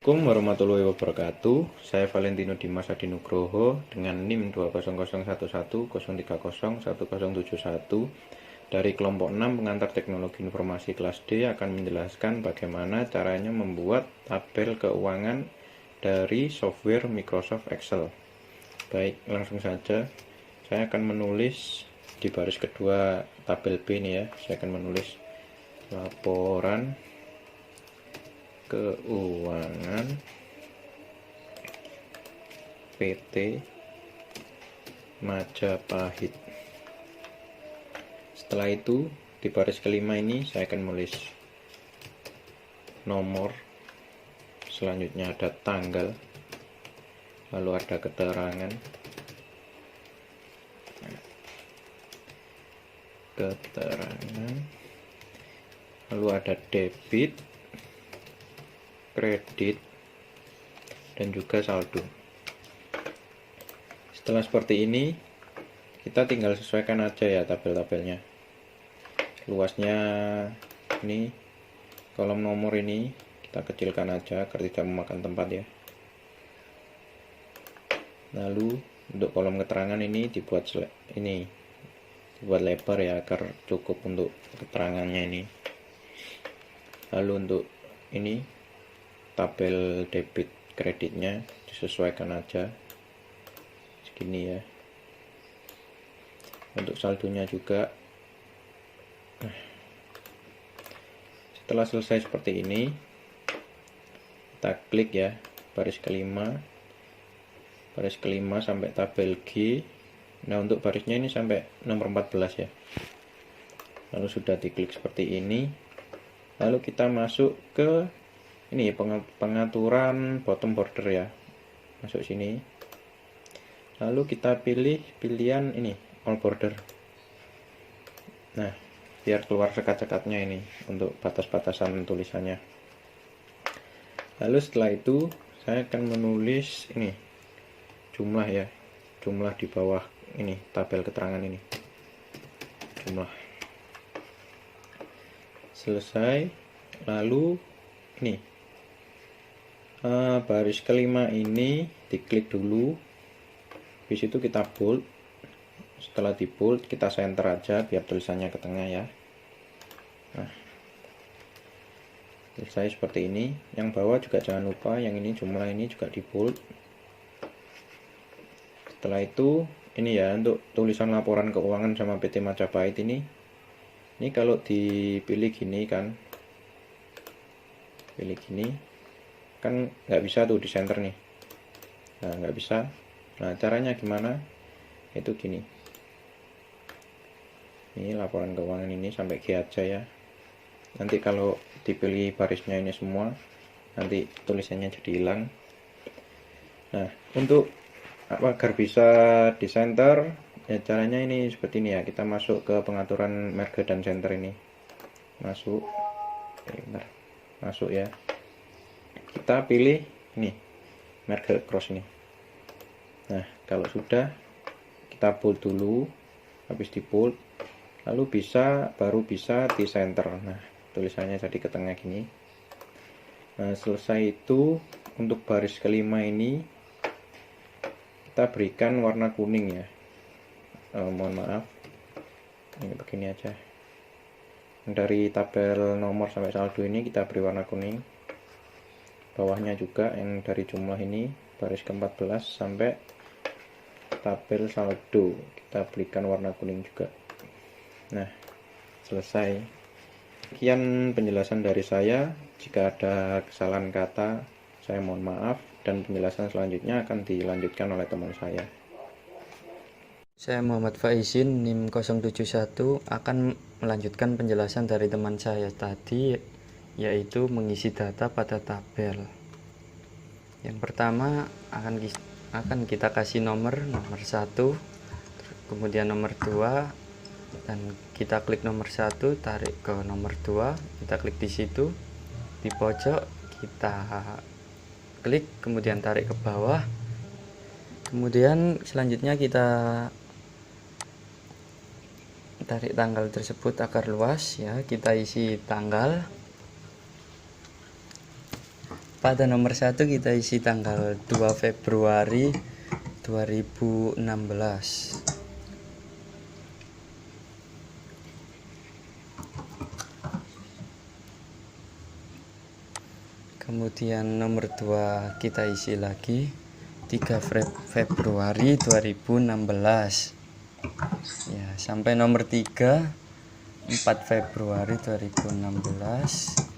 Assalamualaikum warahmatullahi wabarakatuh. Saya Valentino Dimas Adinugroho dengan NIM 2001130301071 dari kelompok 6 pengantar teknologi informasi kelas D akan menjelaskan bagaimana caranya membuat tabel keuangan dari software Microsoft Excel. Baik, langsung saja. Saya akan menulis di baris kedua tabel B ini ya. Saya akan menulis laporan keuangan PT Majapahit. Setelah itu di baris kelima ini saya akan menulis nomor, selanjutnya ada tanggal, lalu ada keterangan, lalu ada debit, kredit, dan juga saldo. Setelah seperti ini, kita tinggal sesuaikan aja ya tabel-tabelnya. Luasnya ini, kolom nomor ini kita kecilkan aja agar tidak memakan tempat ya. Lalu untuk kolom keterangan ini dibuat lebar ya agar cukup untuk keterangannya ini. Lalu untuk ini tabel debit kreditnya disesuaikan aja segini ya. Untuk saldonya juga. Setelah selesai seperti ini, kita klik ya baris kelima sampai tabel G. Nah, untuk barisnya ini sampai nomor 14 ya. Lalu sudah diklik seperti ini, lalu kita masuk ke ini pengaturan bottom border ya, masuk sini, lalu kita pilih pilihan ini all border. Nah, biar keluar sekat-sekatnya ini untuk batas-batasan tulisannya. Lalu setelah itu saya akan menulis ini jumlah ya, jumlah di bawah ini tabel keterangan ini, jumlah. Selesai, lalu ini baris kelima ini diklik dulu, habis itu kita bold. Setelah di bold kita center aja biar tulisannya ke tengah ya. Nah, selesai seperti ini. Yang bawah juga jangan lupa, yang ini jumlah ini juga di bold. Setelah itu ini ya, untuk tulisan laporan keuangan sama PT Majapahit ini kalau dipilih gini kan, pilih gini kan nggak bisa tuh di center nih. Nah, nggak bisa. Nah, caranya gimana? Itu gini, ini laporan keuangan ini sampai G aja ya. Nanti kalau dipilih barisnya ini semua, nanti tulisannya jadi hilang. Nah, untuk agar bisa di center ya, caranya ini seperti ini ya. Kita masuk ke pengaturan merge dan center ini, masuk masuk ya. Kita pilih ini merge cross ini. Nah, kalau sudah kita bold dulu, habis di bold lalu baru bisa di center. Nah, tulisannya jadi ke tengah gini. Nah, selesai itu untuk baris kelima ini kita berikan warna kuning ya. Mohon maaf, ini begini aja. Dari tabel nomor sampai saldo ini kita beri warna kuning. Bawahnya juga yang dari jumlah ini baris ke-14 sampai tabel saldo kita berikan warna kuning juga. Nah, selesai. Sekian penjelasan dari saya. Jika ada kesalahan kata, saya mohon maaf, dan penjelasan selanjutnya akan dilanjutkan oleh teman saya. Saya Muhammad Faizin, NIM 071, akan melanjutkan penjelasan dari teman saya tadi, yaitu mengisi data pada tabel. Yang pertama akan kita kasih nomor 1, kemudian nomor 2, dan kita klik nomor 1, tarik ke nomor 2, kita klik di situ, di pojok kita klik, kemudian tarik ke bawah, kemudian selanjutnya kita tarik tanggal tersebut agar luas ya, kita isi tanggal, Pada nomor 1 kita isi tanggal 2 Februari 2016. Kemudian nomor 2 kita isi lagi 3 Februari 2016. Ya, sampai nomor 3 4 Februari 2016.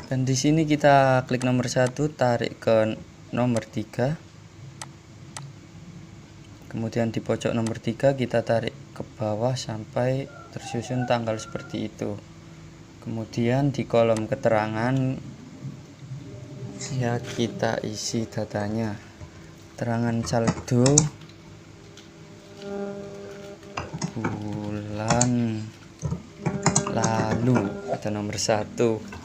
Dan di sini kita klik nomor 1, tarik ke nomor 3. Kemudian di pojok nomor 3 kita tarik ke bawah sampai tersusun tanggal seperti itu. Kemudian di kolom keterangan ya kita isi datanya. Keterangan saldo bulan lalu pada nomor 1.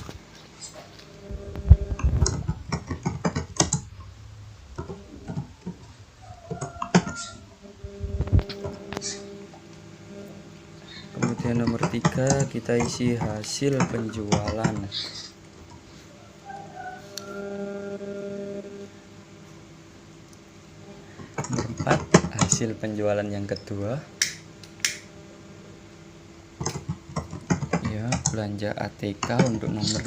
Kemudian nomor 3 kita isi hasil penjualan. Nomor 4 hasil penjualan yang kedua. Ya, belanja ATK untuk nomor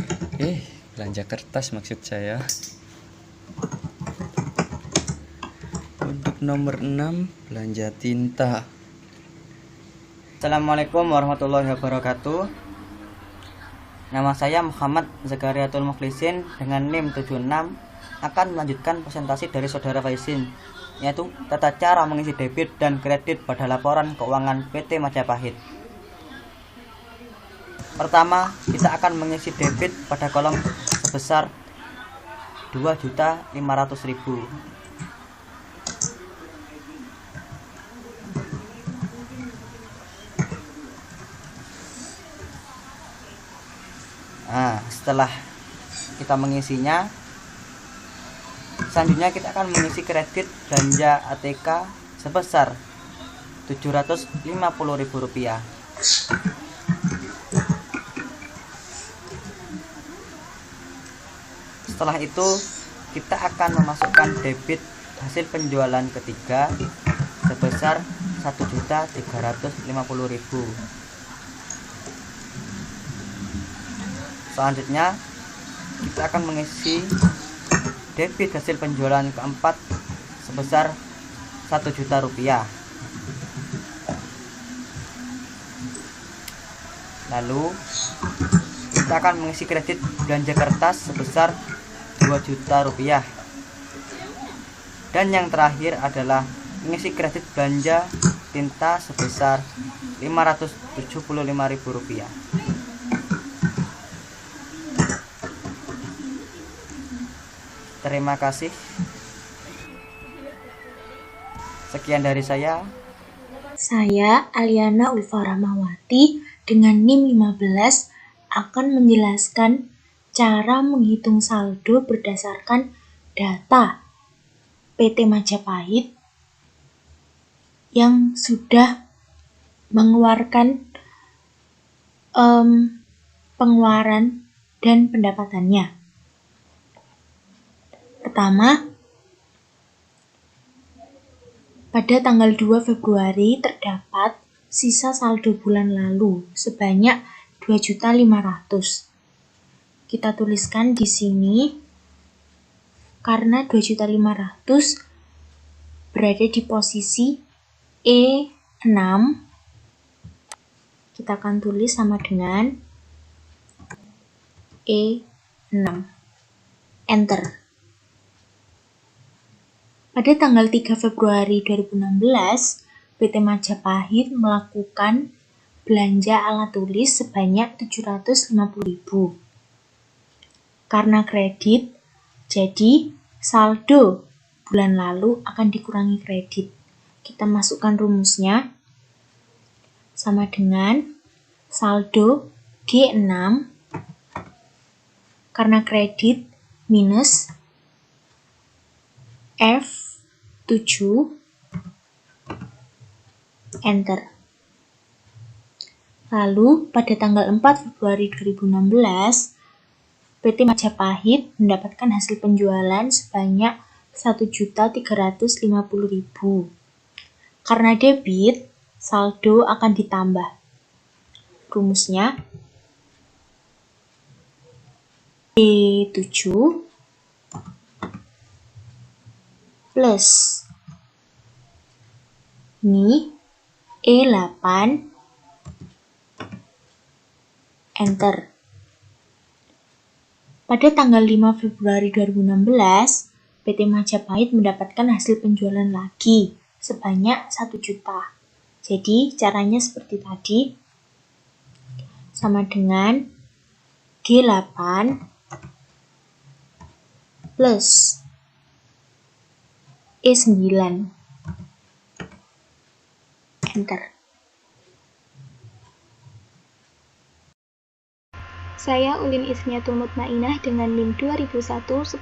belanja kertas maksud saya. Untuk nomor 6 belanja tinta. Assalamualaikum warahmatullahi wabarakatuh. Nama saya Muhammad Zakariatul Mukhlisin dengan NIM 76 akan melanjutkan presentasi dari Saudara Faizin, yaitu tata cara mengisi debit dan kredit pada laporan keuangan PT Majapahit. Pertama, kita akan mengisi debit pada kolom sebesar 2.500.000. Nah, setelah kita mengisinya, selanjutnya kita akan mengisi kredit belanja ATK sebesar Rp750.000. Setelah itu, kita akan memasukkan debit hasil penjualan ketiga sebesar Rp1.350.000. Selanjutnya kita akan mengisi debit hasil penjualan keempat sebesar Rp1.000.000. Lalu kita akan mengisi kredit belanja kertas sebesar Rp2.000.000. Dan yang terakhir adalah mengisi kredit belanja tinta sebesar Rp575.000. Terima kasih. Sekian dari saya. Saya Aliana Ulfa Rahmawati dengan NIM 15 akan menjelaskan cara menghitung saldo berdasarkan data PT Majapahit yang sudah mengeluarkan pengeluaran dan pendapatannya. Pertama, pada tanggal 2 Februari terdapat sisa saldo bulan lalu sebanyak 2.500.000. Kita tuliskan di sini karena 2.500.000 berada di posisi E6. Kita akan tulis sama dengan E6. Enter. Pada tanggal 3 Februari 2016, PT Majapahit melakukan belanja alat tulis sebanyak 750.000. Karena kredit, jadi saldo bulan lalu akan dikurangi kredit. Kita masukkan rumusnya sama dengan saldo G6 karena kredit minus F7, enter. Lalu pada tanggal 4 Februari 2016 PT Majapahit mendapatkan hasil penjualan sebanyak 1.350.000. Karena debit, saldo akan ditambah. Rumusnya E7 plus ini E8 enter. Pada tanggal 5 Februari 2016, PT Majapahit mendapatkan hasil penjualan lagi sebanyak 1 juta. Jadi caranya seperti tadi, sama dengan G8 plus E9 enter. Saya Ulin Isniatul Mutmainah dengan NIM 2001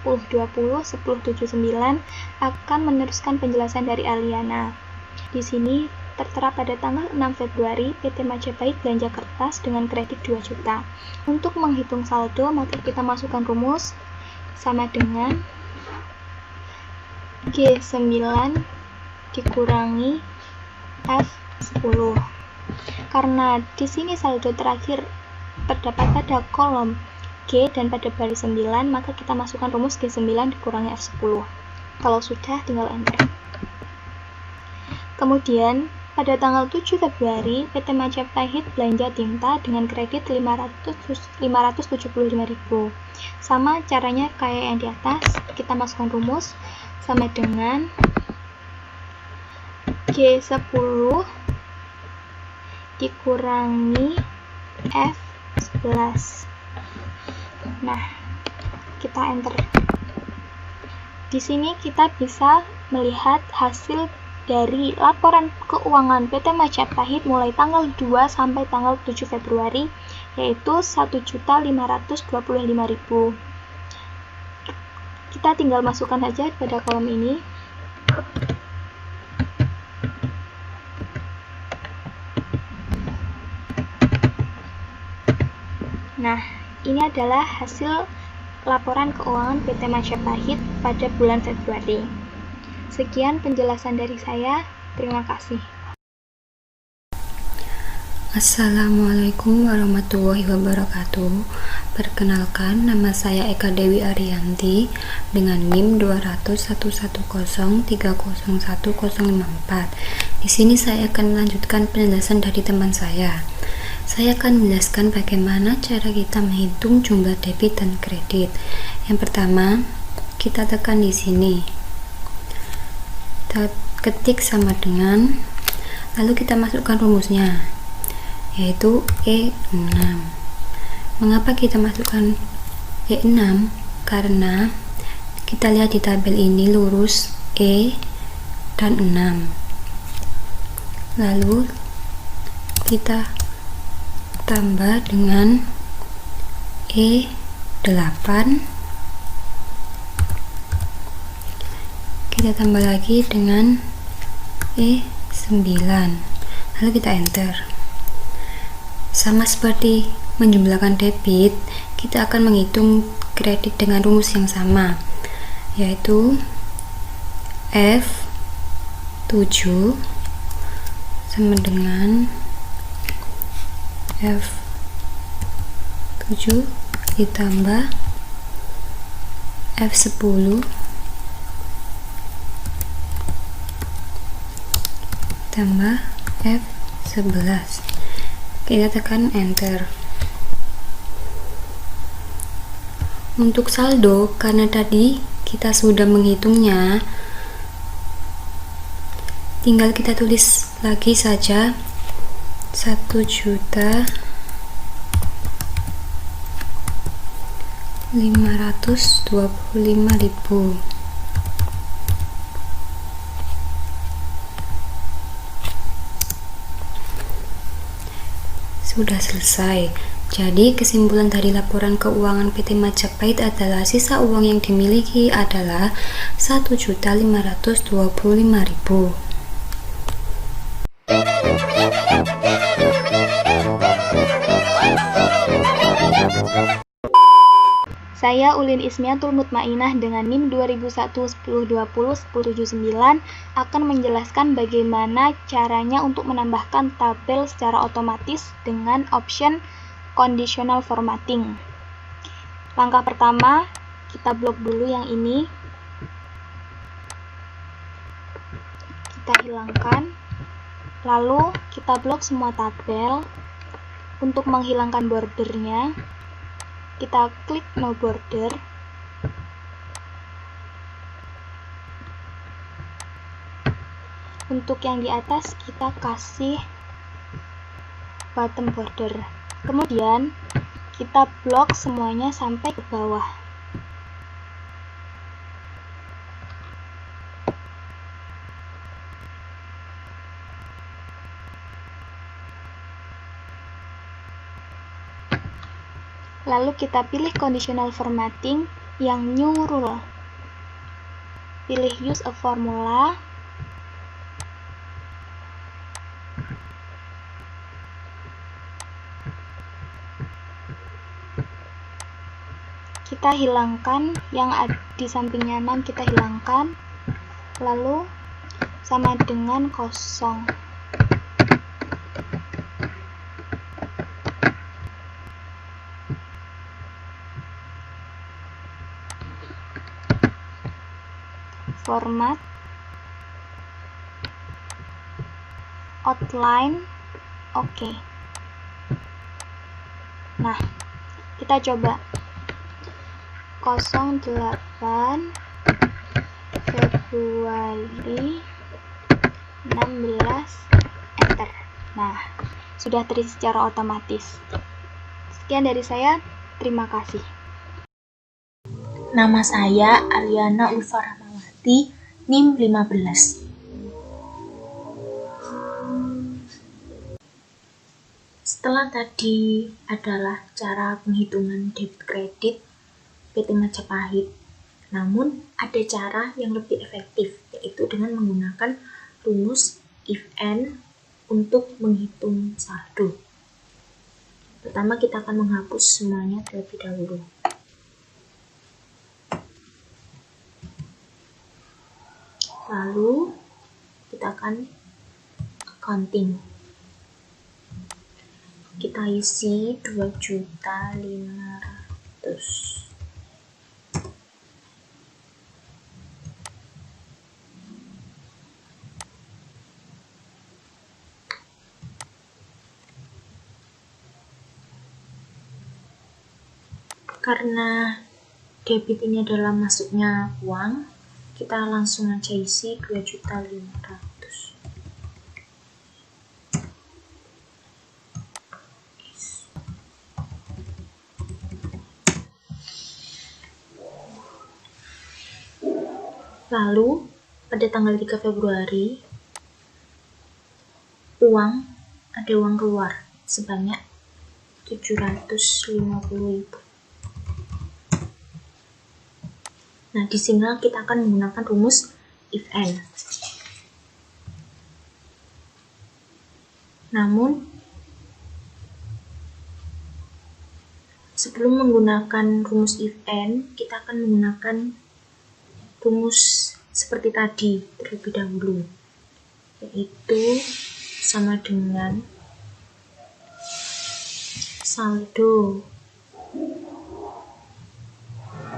1020 1079 akan meneruskan penjelasan dari Aliana. Di sini tertera pada tanggal 6 Februari PT Majapahit belanja kertas dengan kredit 2 juta. Untuk menghitung saldo, maka kita masukkan rumus sama dengan G9 dikurangi F10. Karena di sini saldo terakhir terdapat pada kolom G dan pada baris 9, maka kita masukkan rumus G9 dikurangi F10. Kalau sudah, tinggal enter. Kemudian, pada tanggal 7 Februari, PT Majapahit belanja tinta dengan kredit 575.000. Sama caranya kayak yang di atas, kita masukkan rumus sama dengan G10 dikurangi F11. Nah, kita enter. Di sini kita bisa melihat hasil dari laporan keuangan PT Majapahit mulai tanggal 2 sampai tanggal 7 Februari, yaitu 1.525.000. Kita tinggal masukkan saja pada kolom ini. Nah, ini adalah hasil laporan keuangan PT Majapahit pada bulan Februari. Sekian penjelasan dari saya. Terima kasih. Assalamualaikum warahmatullahi wabarakatuh. Perkenalkan, nama saya Eka Dewi Ariyanti dengan NIM 20011301054. Di sini saya akan melanjutkan penjelasan dari teman saya. Saya akan menjelaskan bagaimana cara kita menghitung jumlah debit dan kredit. Yang pertama, kita tekan di sini. Kita ketik sama dengan, lalu kita masukkan rumusnya, yaitu E6. Mengapa kita masukkan E6? Karena kita lihat di tabel ini lurus E dan 6. Lalu kita tambah dengan E8, kita tambah lagi dengan E9, lalu kita enter. Sama seperti menjumlahkan debit, kita akan menghitung kredit dengan rumus yang sama, yaitu F7 sama dengan F7 ditambah F10 tambah F11. Kita tekan enter. Untuk saldo, karena tadi kita sudah menghitungnya, tinggal kita tulis lagi saja 1.525.000. Sudah selesai. Jadi kesimpulan dari laporan keuangan PT Majapahit adalah sisa uang yang dimiliki adalah 1.525.000. Saya Ulin Ismiatul Mutmainah dengan NIM 2001-1020-1079 akan menjelaskan bagaimana caranya untuk menambahkan tabel secara otomatis dengan option conditional formatting. Langkah pertama, kita blok dulu yang ini. Kita hilangkan. Lalu kita blok semua tabel. Untuk menghilangkan bordernya, kita klik no border. Untuk yang di atas kita kasih bottom border. Kemudian kita blok semuanya sampai ke bawah. Lalu kita pilih conditional formatting yang new rule. Pilih use a formula. Kita hilangkan yang ada di sampingnya 6, kita hilangkan. Lalu sama dengan kosong. Format, outline, oke. Nah, kita coba 08 Februari 16, enter. Nah, sudah terisi secara otomatis. Sekian dari saya, terima kasih. Nama saya Aliana Ulfa Rahmawati, NIM 15. Setelah tadi adalah cara penghitungan debit kredit PT Majapahit, namun ada cara yang lebih efektif, yaitu dengan menggunakan rumus if and untuk menghitung saldo. Pertama kita akan menghapus semuanya terlebih dahulu. Lalu kita akan accounting. Kita isi 2.500.000. Karena debit ini adalah masuknya uang, kita langsung aja isi 2.500.000. Lalu pada tanggal 3 Februari ada uang keluar sebanyak 750.000. Nah, di sini kita akan menggunakan rumus if and. Namun, sebelum menggunakan rumus if and, kita akan menggunakan rumus seperti tadi terlebih dahulu, yaitu sama dengan saldo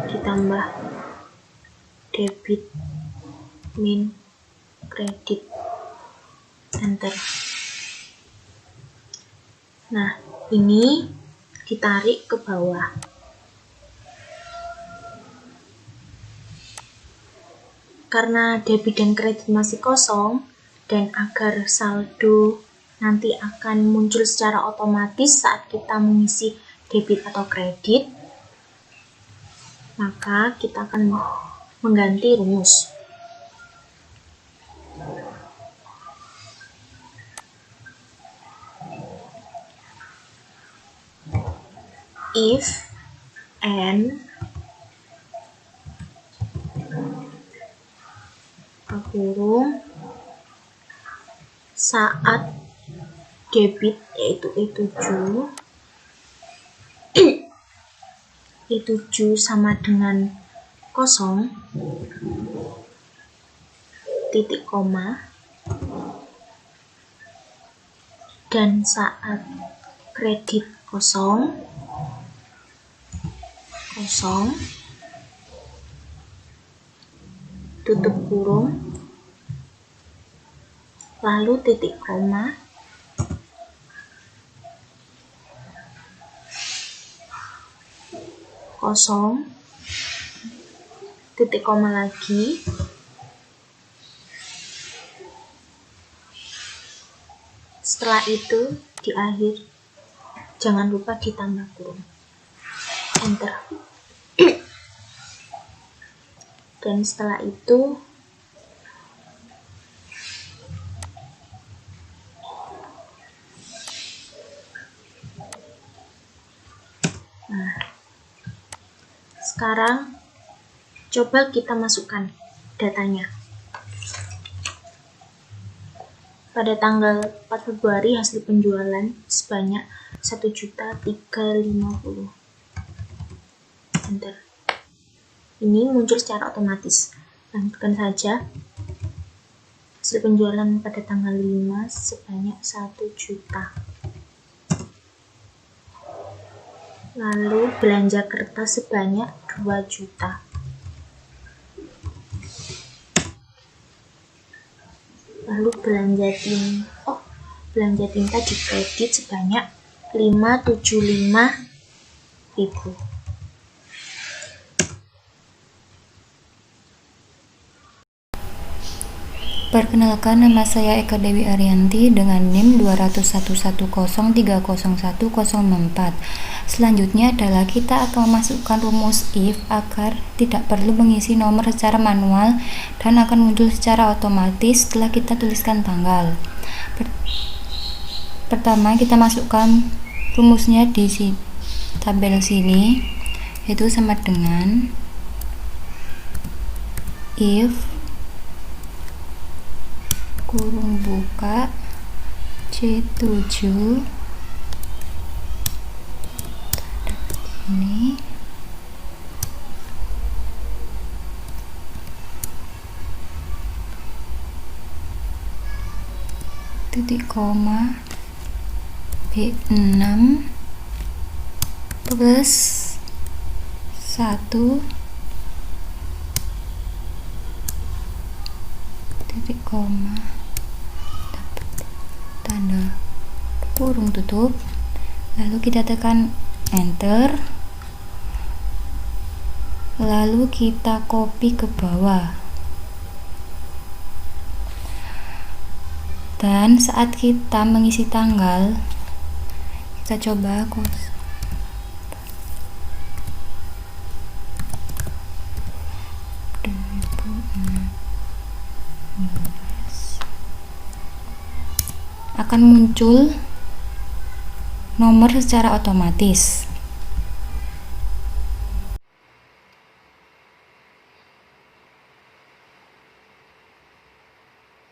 ditambah debit min kredit, enter. Nah, ini ditarik ke bawah. Karena debit dan kredit masih kosong, dan agar saldo nanti akan muncul secara otomatis saat kita mengisi debit atau kredit, maka kita akan mengganti rumus. If and kurung saat debit yaitu E7 Y7 sama dengan 0, titik koma, dan saat kredit 0, tutup kurung, lalu titik koma, kosong, titik koma lagi, setelah itu di akhir jangan lupa ditambah kurung, enter. Dan setelah itu sekarang coba kita masukkan datanya. Pada tanggal 4 Februari hasil penjualan sebanyak 1.350.000. Enter. Ini muncul secara otomatis. Lanjutkan saja. Hasil penjualan pada tanggal 5 sebanyak 1 juta. Lalu belanja kertas sebanyak 2 juta. Lalu belanja tinta di kredit sebanyak 575.000. Perkenalkan, nama saya Eka Dewi Arianti dengan NIM 21110301004. Selanjutnya adalah kita akan memasukkan rumus if agar tidak perlu mengisi nomor secara manual dan akan muncul secara otomatis setelah kita tuliskan tanggal. Pertama, kita masukkan rumusnya di tabel sini, yaitu sama dengan if kurung buka C7 ini titik koma B6 plus 1 titik koma tanda kurung tutup, lalu kita tekan enter, lalu kita copy ke bawah, dan saat kita mengisi tanggal kita coba akan muncul nomor secara otomatis.